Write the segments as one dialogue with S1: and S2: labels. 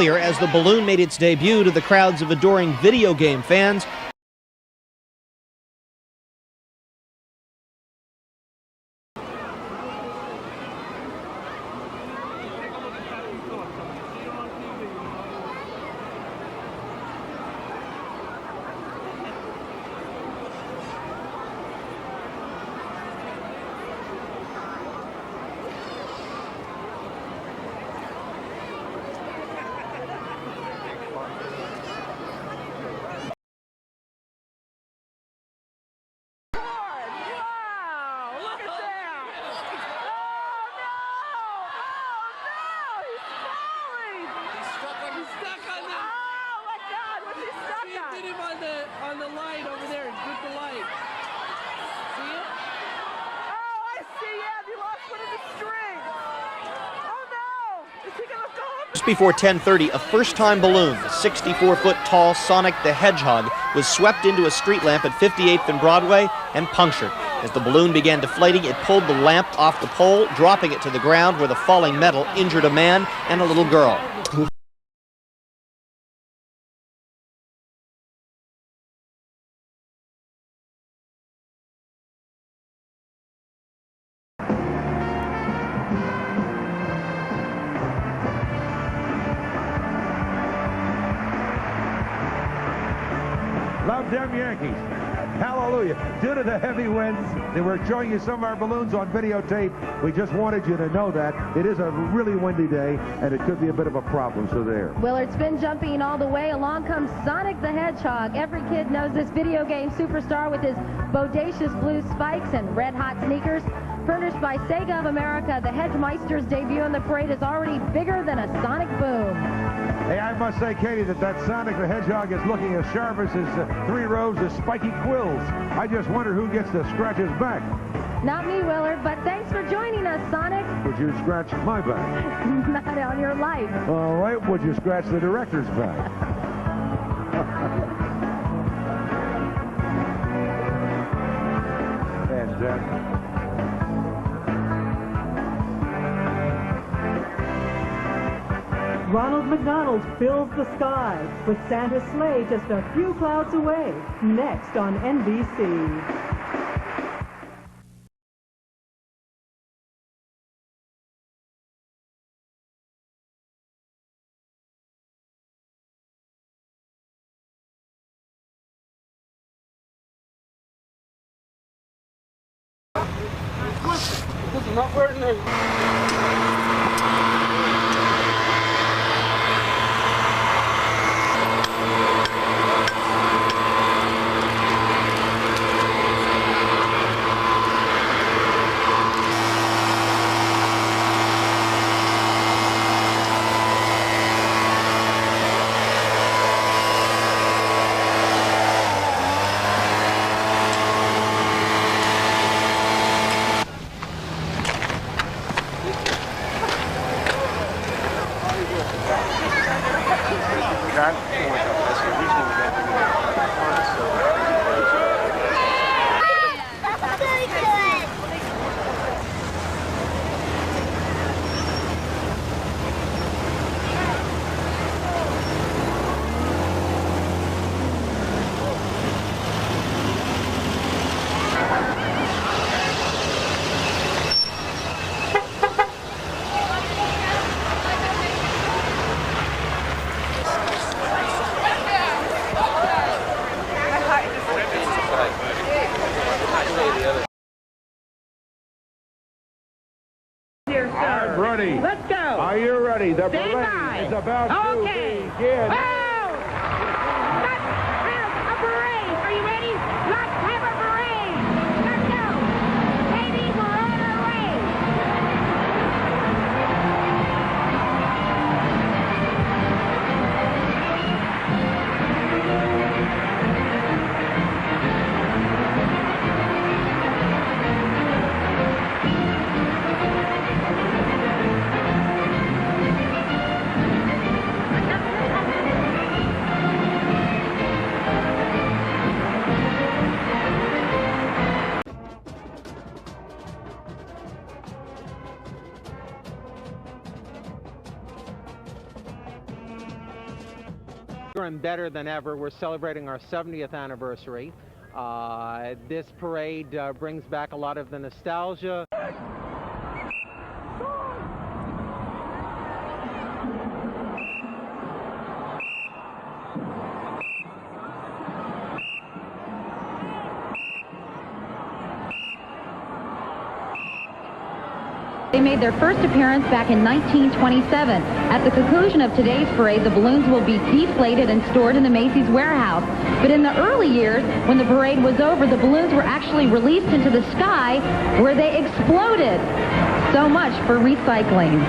S1: earlier as the balloon made its debut to the crowds of adoring video game fans.
S2: On the light over there, with the light. See it?
S3: Oh, I see, yeah, he lost one of the strings. Oh no! Is he gonna go up?
S1: Just before 10:30, a first-time balloon, the 64-foot tall Sonic the Hedgehog, was swept into a street lamp at 58th and Broadway and punctured. As the balloon began deflating, it pulled the lamp off the pole, dropping it to the ground where the falling metal injured a man and a little girl.
S4: Love them Yankees. Hallelujah. Due to the heavy winds, they were showing you some of our balloons on videotape. We just wanted you to know that. It is a really windy day, and it could be a bit of a problem, so there.
S5: Willard spin jumping all the way. Along comes Sonic the Hedgehog. Every kid knows this video game superstar with his bodacious blue spikes and red-hot sneakers. Furnished by Sega of America, the Hedgemeister's debut in the parade is already bigger than a sonic boom.
S4: Hey, I must say, Katie, that Sonic the Hedgehog is looking as sharp as his 3 rows of spiky quills. I just wonder who gets to scratch his back.
S5: Not me, Willard, but thanks for joining us, Sonic.
S4: Would you scratch my back?
S5: Not on your life.
S4: All right, would you scratch the director's back? And
S6: Ronald McDonald fills the sky with Santa's sleigh just a few clouds away. Next on NBC.
S2: This is not working.
S4: ready.
S3: Let's go.
S4: Are you ready? The
S3: Stand
S4: parade
S3: by.
S4: is about to begin.
S3: Oh! Let's have a parade. Are you ready? Let's have a parade. Let's go. Baby, we're on our way.
S7: time better than ever. We're celebrating our 70th anniversary. This parade brings back a lot of the nostalgia.
S5: They made their first appearance back in 1927. At the conclusion of today's parade, the balloons will be deflated and stored in the Macy's warehouse. But in the early years, when the parade was over, the balloons were actually released into the sky where they exploded. So much for recycling.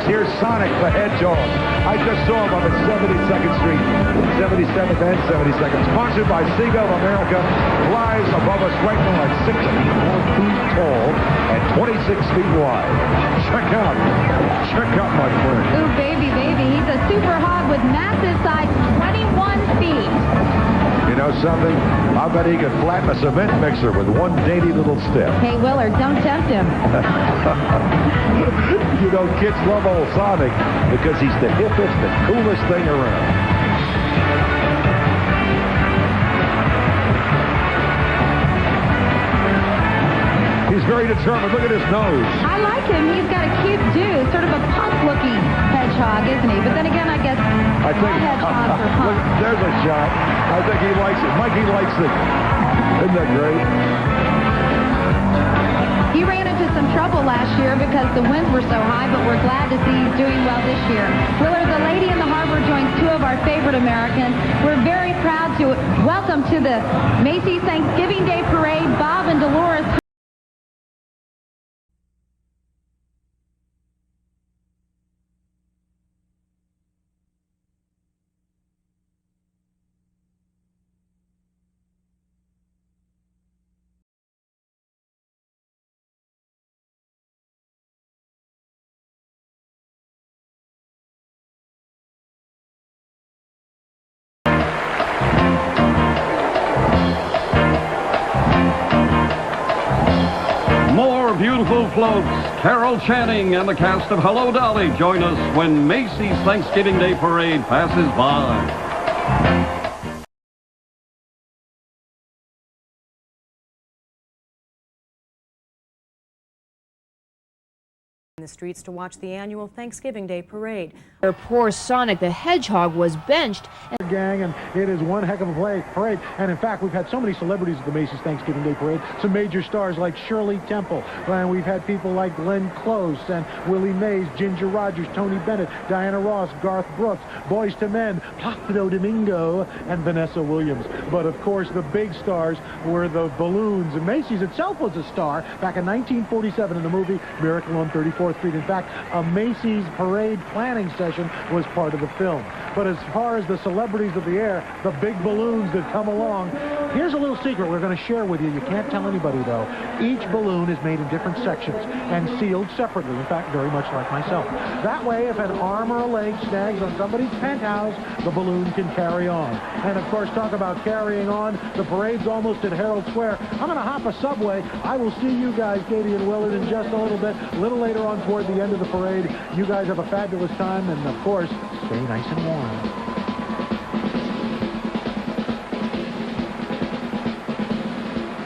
S4: Here's Sonic the Hedgehog. I just saw him on the 72nd Street, 77th and 72nd. Sponsored by Sega of America. Flies above us right now at 64 feet tall and 26 feet wide. Check out my friend.
S5: Ooh, baby, baby. He's a super hog with massive size, 21 feet.
S4: You know something? I bet he could flatten a cement mixer with one dainty little step.
S5: Hey, Willard, don't tempt him.
S4: You know, kids love old Sonic because he's the hippest and coolest thing around. He's very determined. Look at his nose.
S5: I like him. He's got a cute dude, sort of a punk-looking hedgehog, isn't he? But then again, I guess all hedgehogs are punk.
S4: Look, there's a shot. I think he likes it. Mikey likes it. Isn't that great?
S5: He ran into some trouble last year because the winds were so high, but we're glad to see he's doing well this year. Willard, the Lady in the Harbor joins two of our favorite Americans. We're very proud to welcome to the Macy's Thanksgiving Day Parade, Bob and Dolores.
S8: Beautiful floats. Carol Channing and the cast of Hello Dolly join us when Macy's Thanksgiving Day Parade passes by.
S9: In the streets to watch the annual Thanksgiving Day Parade.
S10: Poor Sonic the Hedgehog was benched.
S4: Gang, and it is one heck of a parade. And in fact, we've had so many celebrities at the Macy's Thanksgiving Day Parade. Some major stars like Shirley Temple, and we've had people like Glenn Close and Willie Mays, Ginger Rogers, Tony Bennett, Diana Ross, Garth Brooks, Boys to Men, Placido Domingo, and Vanessa Williams. But of course, the big stars were the balloons. And Macy's itself was a star back in 1947 in the movie Miracle on 34th Street. In fact, a Macy's parade planning session was part of the film. But as far as the celebrities of the air, the big balloons that come along, here's a little secret we're going to share with you. You can't tell anybody, though. Each balloon is made in different sections and sealed separately. In fact, very much like myself. That way, if an arm or a leg snags on somebody's penthouse, the balloon can carry on. And, of course, talk about carrying on. The parade's almost at Herald Square. I'm going to hop a subway. I will see you guys, Katie and Willard, in just a little bit. A little later on toward the end of the parade. You guys have a fabulous time, and, of course, stay nice and warm.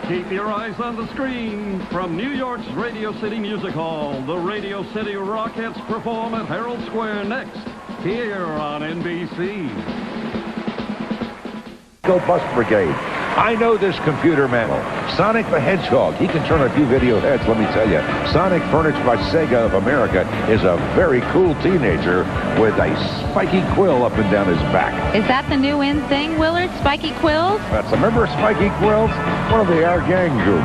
S8: Keep your eyes on the screen. From New York's Radio City Music Hall, the Radio City Rockettes perform at Herald Square next, here on NBC.
S4: Go Bus Brigade. I know this computer man. Sonic the Hedgehog. He can turn a few video heads, let me tell you. Sonic, furnished by Sega of America, is a very cool teenager with a spiky quill up and down his back.
S5: Is that the new in thing, Willard? Spiky quills?
S4: Remember spiky quills? One of the Our Gang group.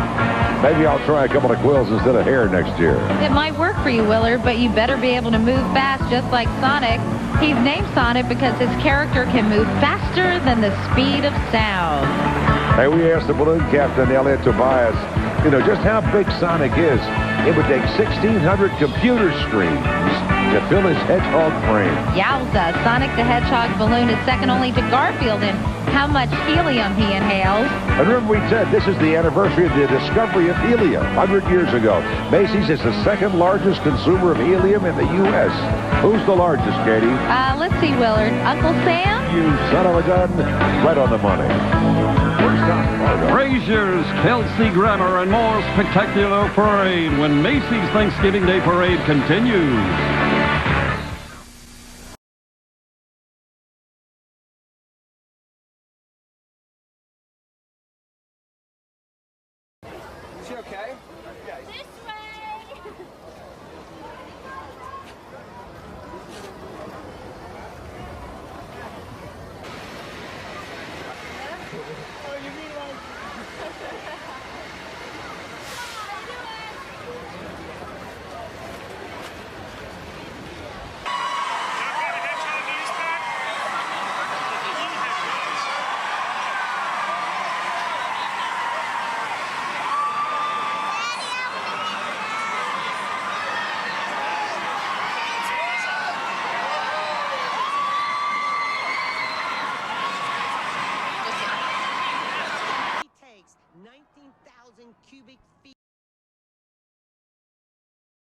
S4: Maybe I'll try a couple of quills instead of hair next year.
S5: It might work for you, Willard, but you better be able to move fast just like Sonic. He's named Sonic because his character can move faster than the speed of sound.
S4: Hey, we asked the balloon captain, Elliot Tobias, just how big Sonic is. It would take 1,600 computer screens to fill his hedgehog frame.
S5: Yowza, Sonic the Hedgehog balloon is second only to Garfield in how much helium he inhales.
S4: And remember we said this is the anniversary of the discovery of helium 100 years ago. Macy's is the second largest consumer of helium in the U.S. Who's the largest, Katie?
S5: Let's see, Willard. Uncle Sam?
S4: You son of a gun. Right on the money.
S8: Frazier's, Kelsey Grammer, and more spectacular parade when Macy's Thanksgiving Day Parade continues.
S2: Is she okay?
S3: This way!
S2: Oh, you mean like...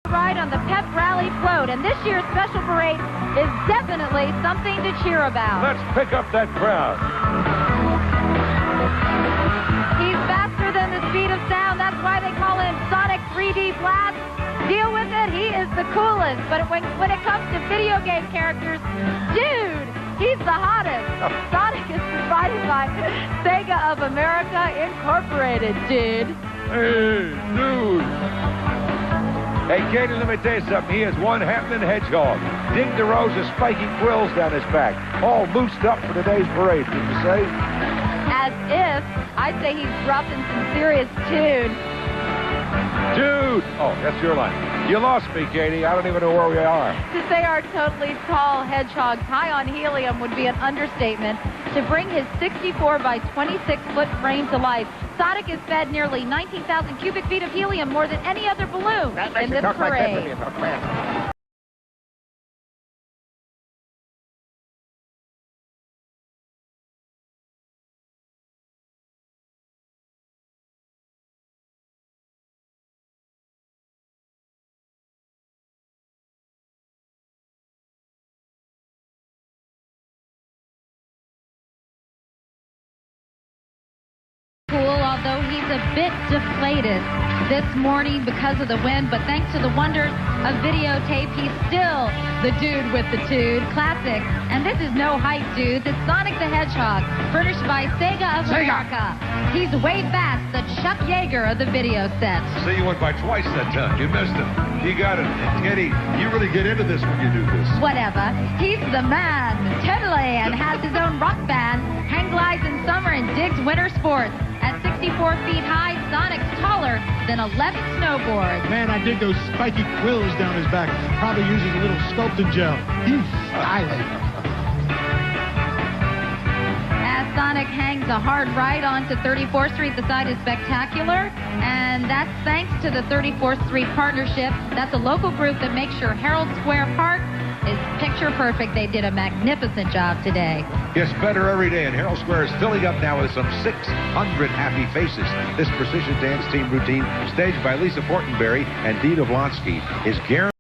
S5: Ride on the Pep Rally float, and this year's special parade is definitely something to cheer about.
S4: Let's pick up that crowd.
S5: He's faster than the speed of sound. That's why they call him Sonic 3D Blast. Deal with it. He is the coolest. But when it comes to video game characters, dude, he's the hottest. Sonic is provided by Sega of America Incorporated, dude.
S4: Hey, dude. Hey, Katie, let me tell you something. He is one happening hedgehog. Dig the rows of spiky quills down his back. All boosted up for today's parade, did you say?
S5: As if, I'd say he's dropping some serious tune.
S4: Dude! Oh, that's your line. You lost me, Katie. I don't even know where we are.
S5: To say our totally tall hedgehogs high on helium would be an understatement. To bring his 64 by 26-foot frame to life, Sonic is fed nearly 19,000 cubic feet of helium, more than any other balloon in this parade. Although he's a bit deflated this morning because of the wind, but thanks to the wonders of videotape, he's still the dude with the tude. Classic. And this is no hype, dudes. It's Sonic the Hedgehog, furnished by Sega of America. He's way fast, the Chuck Yeager of the video set.
S4: So you went by twice that time. You missed it. You got it. Katie, you really get into this when you do this.
S5: Whatever. He's the man. Totally. And has his own rock band. Hang glides in summer and digs winter sports. At 64 feet high, Sonic's taller than 11 snowboards.
S11: Man, I dig those spiky quills down his back. Probably uses a little sculpting gel. He's stylish.
S5: As Sonic hangs a hard right onto 34th Street, the side is spectacular. And that's thanks to the 34th Street Partnership. That's a local group that makes sure Herald Square Park is picture perfect. They did a magnificent job today.
S4: Gets better every day, and Herald Square is filling up now with some 600 happy faces. This precision dance team routine, staged by Lisa Fortenberry and Dee Devlonsky, is guaranteed.